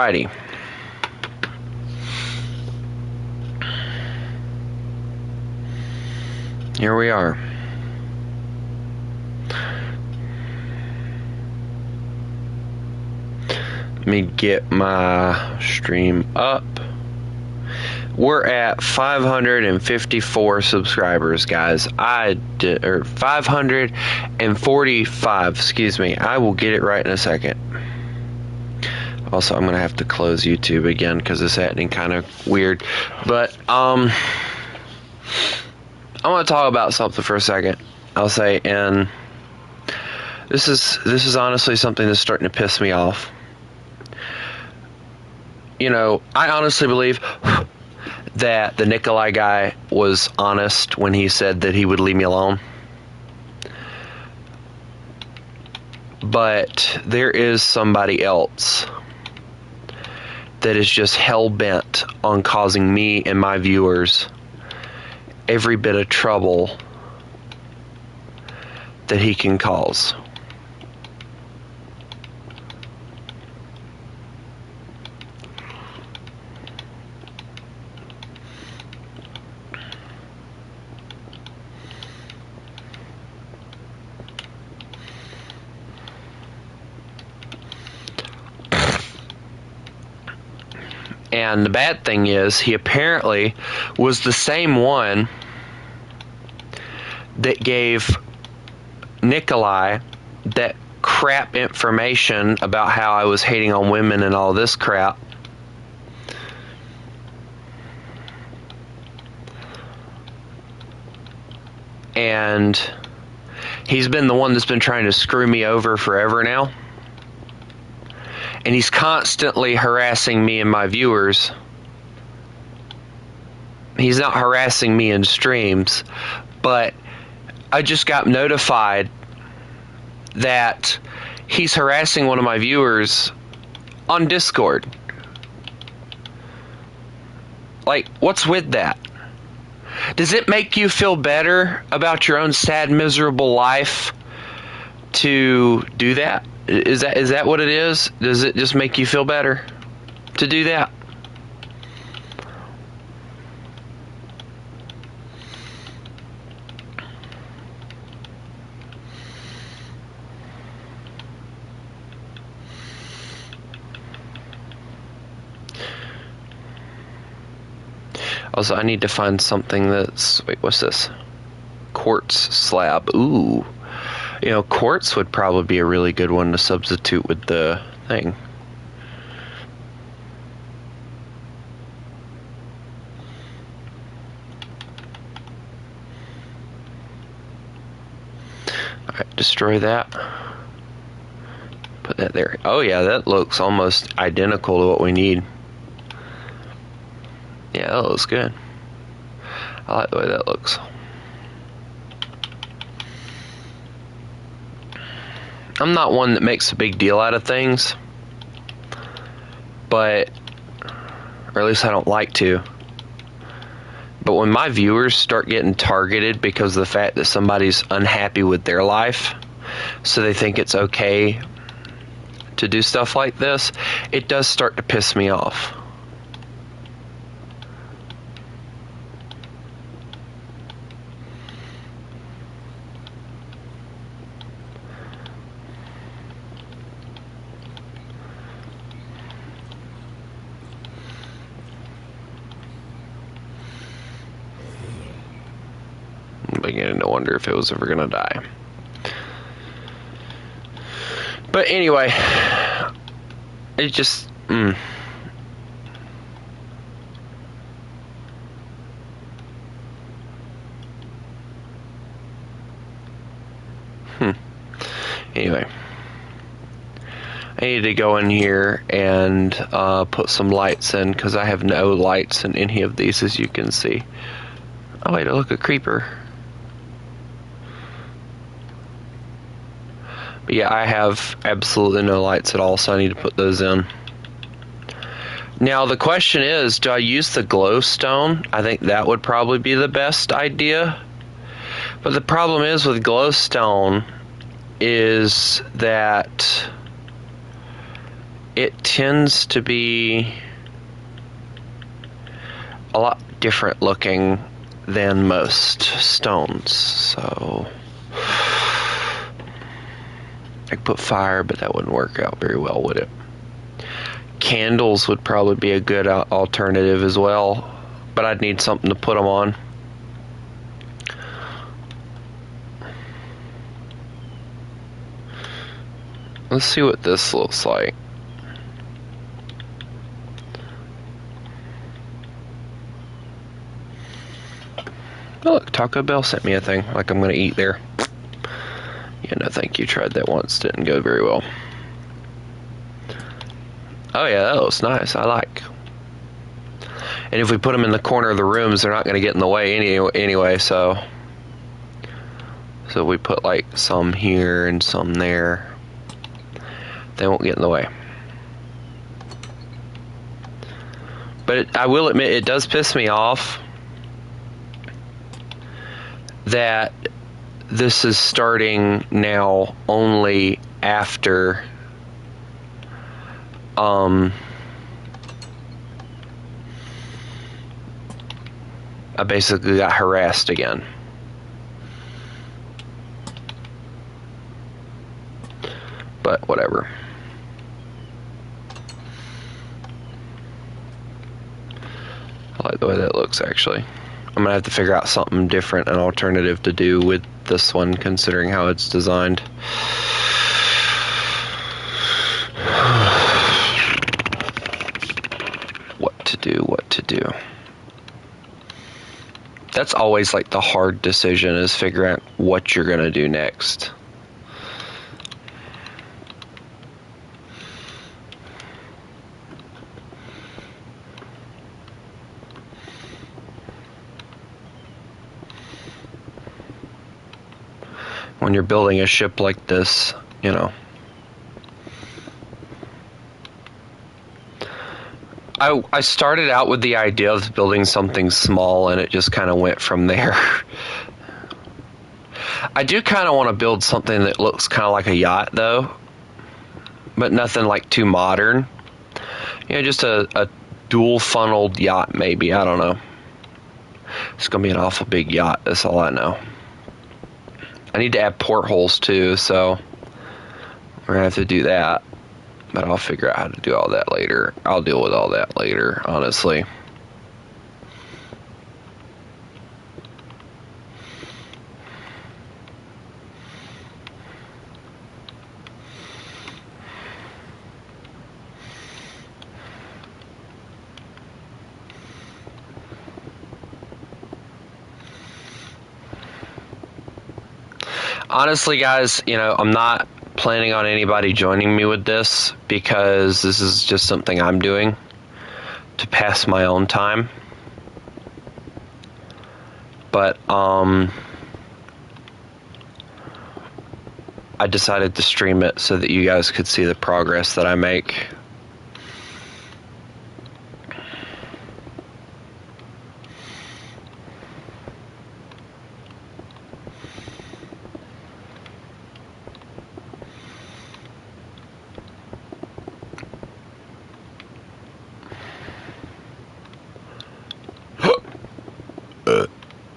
Alrighty. Here we are. Let me get my stream up. We're at 554 subscribers, guys. Or 545, excuse me. I will get it right in a second. Also, I'm going to have to close YouTube again because it's acting kind of weird. But, I want to talk about something for a second. I'll say, and this is honestly something that's starting to piss me off. You know, I honestly believe that the Nikolai guy was honest when he said that he would leave me alone. But there is somebody else that is just hell-bent on causing me and my viewers every bit of trouble that he can cause. And the bad thing is, he apparently was the same one that gave Nikolai that crap information about how I was hating on women and all this crap. And he's been the one that's been trying to screw me over forever now. And he's constantly harassing me and my viewers. He's not harassing me in streams, but I just got notified that he's harassing one of my viewers on Discord. Like, what's with that? Does it make you feel better about your own sad, miserable life to do that? Is that what it is? Does it just make you feel better to do that? Also, I need to find something that's... Wait, what's this? Quartz slab. Ooh. You know, quartz would probably be a really good one to substitute with the thing. Alright, destroy that. Put that there. Oh yeah, that looks almost identical to what we need. Yeah, that looks good. I like the way that looks. I'm not one that makes a big deal out of things, but, or at least I don't like to. But when my viewers start getting targeted because of the fact that somebody's unhappy with their life, so they think it's okay to do stuff like this, it does start to piss me off. Beginning to wonder if it was ever gonna die. But anyway, it just Anyway, I need to go in here and put some lights in because I have no lights in any of these, as you can see. Oh wait, look, a creeper. But yeah, I have absolutely no lights at all, so I need to put those in. Now the question is, do I use the glowstone? I think that would probably be the best idea. But the problem is with glowstone is that it tends to be a lot different looking than most stones. So I could put fire, but that wouldn't work out very well, would it? Candles would probably be a good alternative as well, but I'd need something to put them on. Let's see what this looks like. Oh, look, Taco Bell sent me a thing like I'm going to eat there. Yeah, no thank you. Tried that once. Didn't go very well. Oh yeah, that looks nice. I like. And if we put them in the corner of the rooms, they're not going to get in the way anyway, so we put like some here and some there. They won't get in the way. But I will admit, it does piss me off that this is starting now only after I basically got harassed again. But whatever. I like the way that looks, actually. I'm gonna have to figure out something different, an alternative to do with this one, considering how it's designed. What to do. That's always like the hard decision, is figuring out what you're gonna do next. When you're building a ship like this, you know. I started out with the idea of building something small, and it just kind of went from there. I do kind of want to build something that looks kind of like a yacht, though, but nothing like too modern. You know, just a dual-funneled yacht, maybe. I don't know. It's going to be an awful big yacht, that's all I know. I need to add portholes, too, so we're going to have to do that. But I'll figure out how to do all that later. I'll deal with all that later, honestly. Honestly, guys, you know, I'm not planning on anybody joining me with this, because this is just something I'm doing to pass my own time. But I decided to stream it so that you guys could see the progress that I make.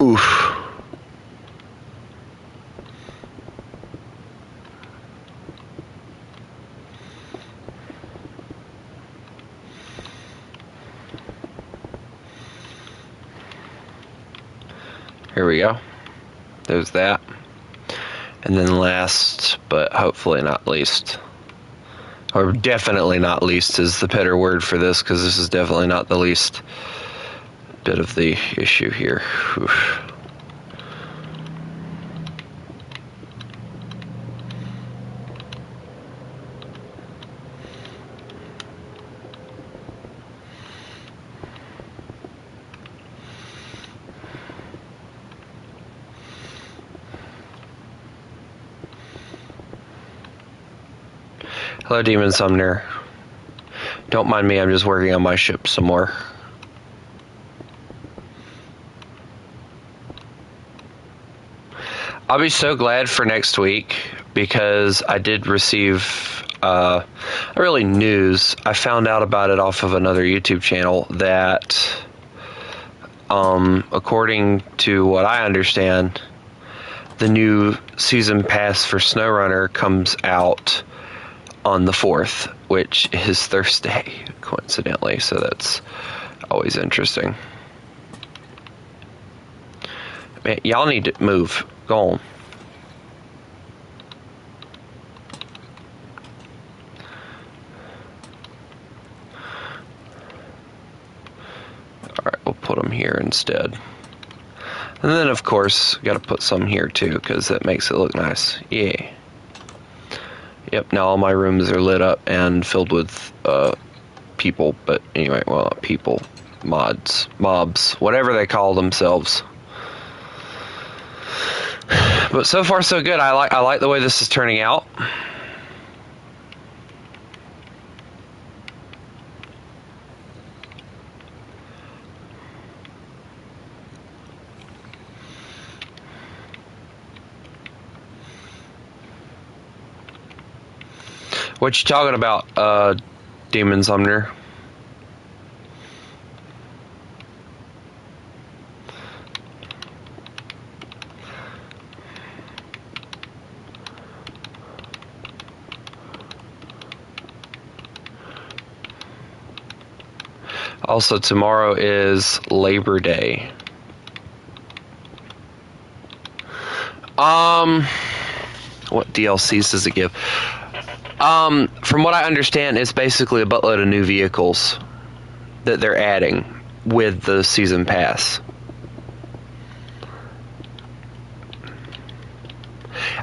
Oof. Here we go. There's that. And then last, but hopefully not least, or definitely not least is the better word for this, because this is definitely not the least bit of the issue here. Oof. Hello, Demon Sumner. Don't mind me, I'm just working on my ship some more. I'll be so glad for next week, because I did receive not really news. I found out about it off of another YouTube channel that, according to what I understand, the new season pass for SnowRunner comes out on the 4th, which is Thursday, coincidentally, so that's always interesting. Man, y'all need to move. Go on. Alright, we'll put them here instead. And then, of course, got to put some here, too, because that makes it look nice. Yeah. Yep, now all my rooms are lit up and filled with people. But anyway, well, not people. Mods. Mobs. Whatever they call themselves. But so far, so good. I like the way this is turning out. What you talking about, Demon Summoner? Also, tomorrow is Labor Day. What DLCs does it give? From what I understand, it's basically a buttload of new vehicles that they're adding with the season pass.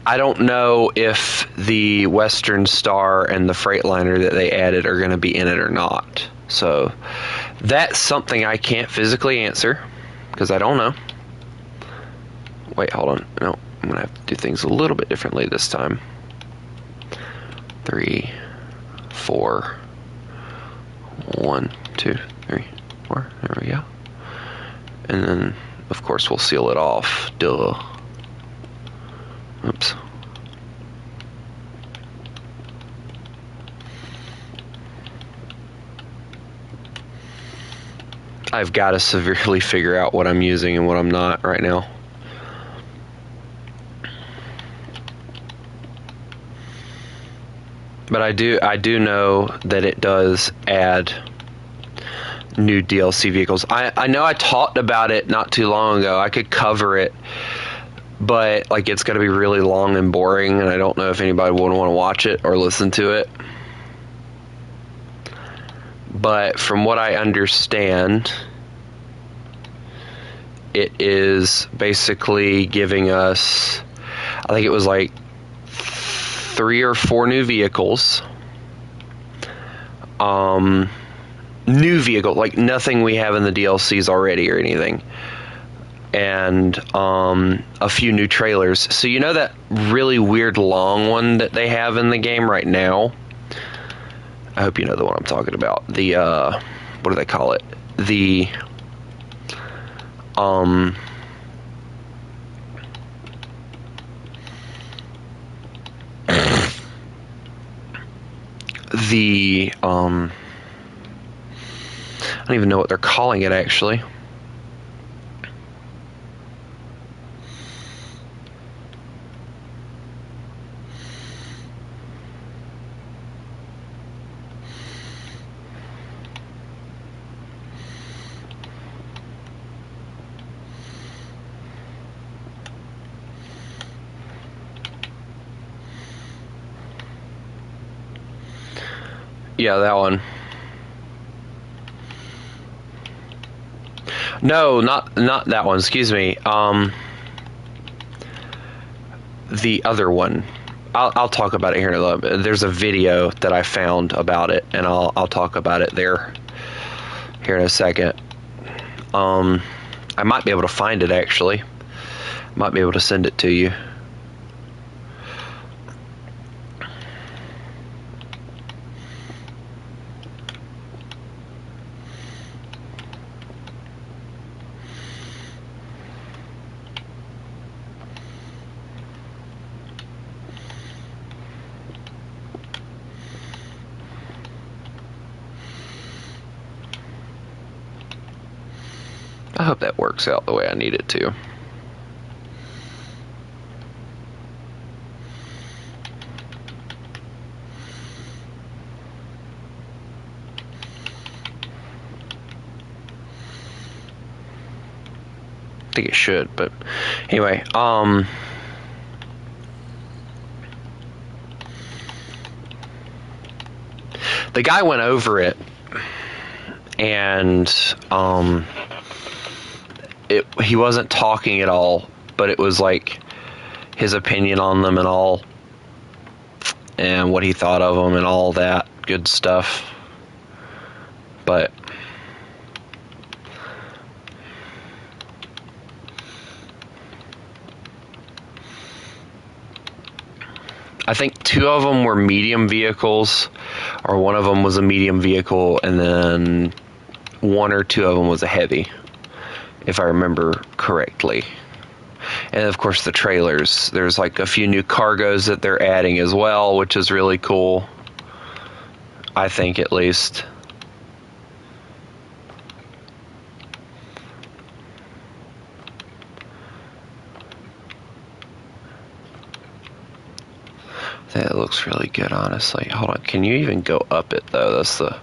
I don't know if the Western Star and the Freightliner that they added are going to be in it or not. So that's something I can't physically answer because I don't know. Wait, hold on. No, I'm going to have to do things a little bit differently this time. 3, 4, 1, 2, 3, 4. There we go. And then, of course, we'll seal it off. Duh. Oops. I've got to severely figure out what I'm using and what I'm not right now. But I do know that it does add new DLC vehicles. I know I talked about it not too long ago. I could cover it, but like it's going to be really long and boring, and I don't know if anybody would want to watch it or listen to it. But from what I understand, it is basically giving us, I think it was like 3 or 4 new vehicles. New vehicle, like nothing we have in the DLCs already or anything. And a few new trailers. So you know that really weird long one that they have in the game right now? I hope you know the one I'm talking about. The what do they call it? The I don't even know what they're calling it actually. Yeah, that one. No, not that one. Excuse me. The other one. I'll talk about it here in a little bit. There's a video that I found about it, and I'll talk about it there here in a second. I might be able to find it actually. Might be able to send it to you. I hope that works out the way I need it to. I think it should, but anyway, the guy went over it, and he wasn't talking at all, but it was like his opinion on them and all, and what he thought of them and all that good stuff. But I think 2 of them were medium vehicles, or one of them was a medium vehicle, and then 1 or 2 of them was a heavy, if I remember correctly. And of course the trailers, there's like a few new cargos that they're adding as well, which is really cool, I think, at least. That looks really good, honestly. Hold on, can you even go up it though? That's the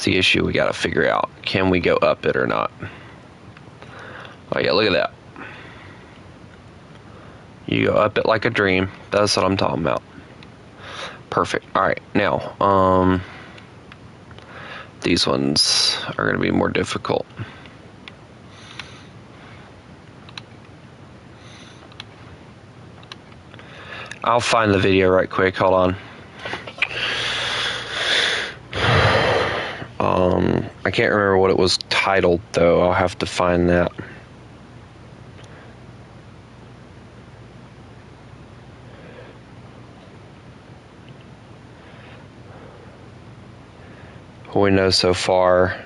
issue we gotta figure out. Can we go up it or not? Oh yeah, look at that. You go up it like a dream. That's what I'm talking about. Perfect. Alright, now, these ones are gonna be more difficult. I'll find the video right quick, hold on. I can't remember what it was titled though. I'll have to find that. What we know so far.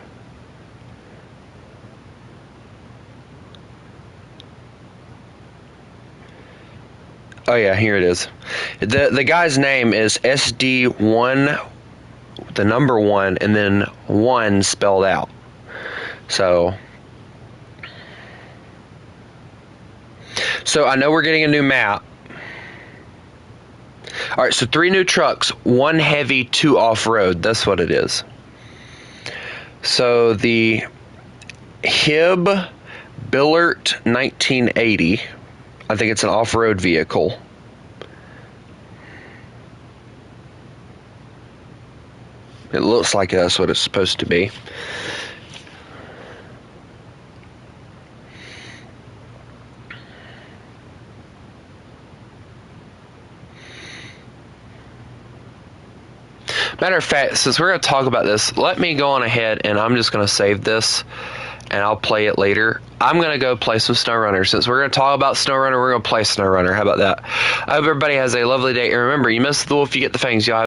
Oh yeah, here it is. The guy's name is SD1, the number 1, and then 1 spelled out. So I know we're getting a new map. Alright, so 3 new trucks, 1 heavy, 2 off-road. That's what it is. So the Hib Billert 1980, I think it's an off-road vehicle. It looks like that's what it's supposed to be. Matter of fact, since we're going to talk about this, let me go on ahead and I'm just going to save this and I'll play it later. I'm going to go play some SnowRunner. Since we're going to talk about SnowRunner, we're going to play SnowRunner. How about that? I hope everybody has a lovely day. And remember, you miss the wolf, you get the fangs. Y'all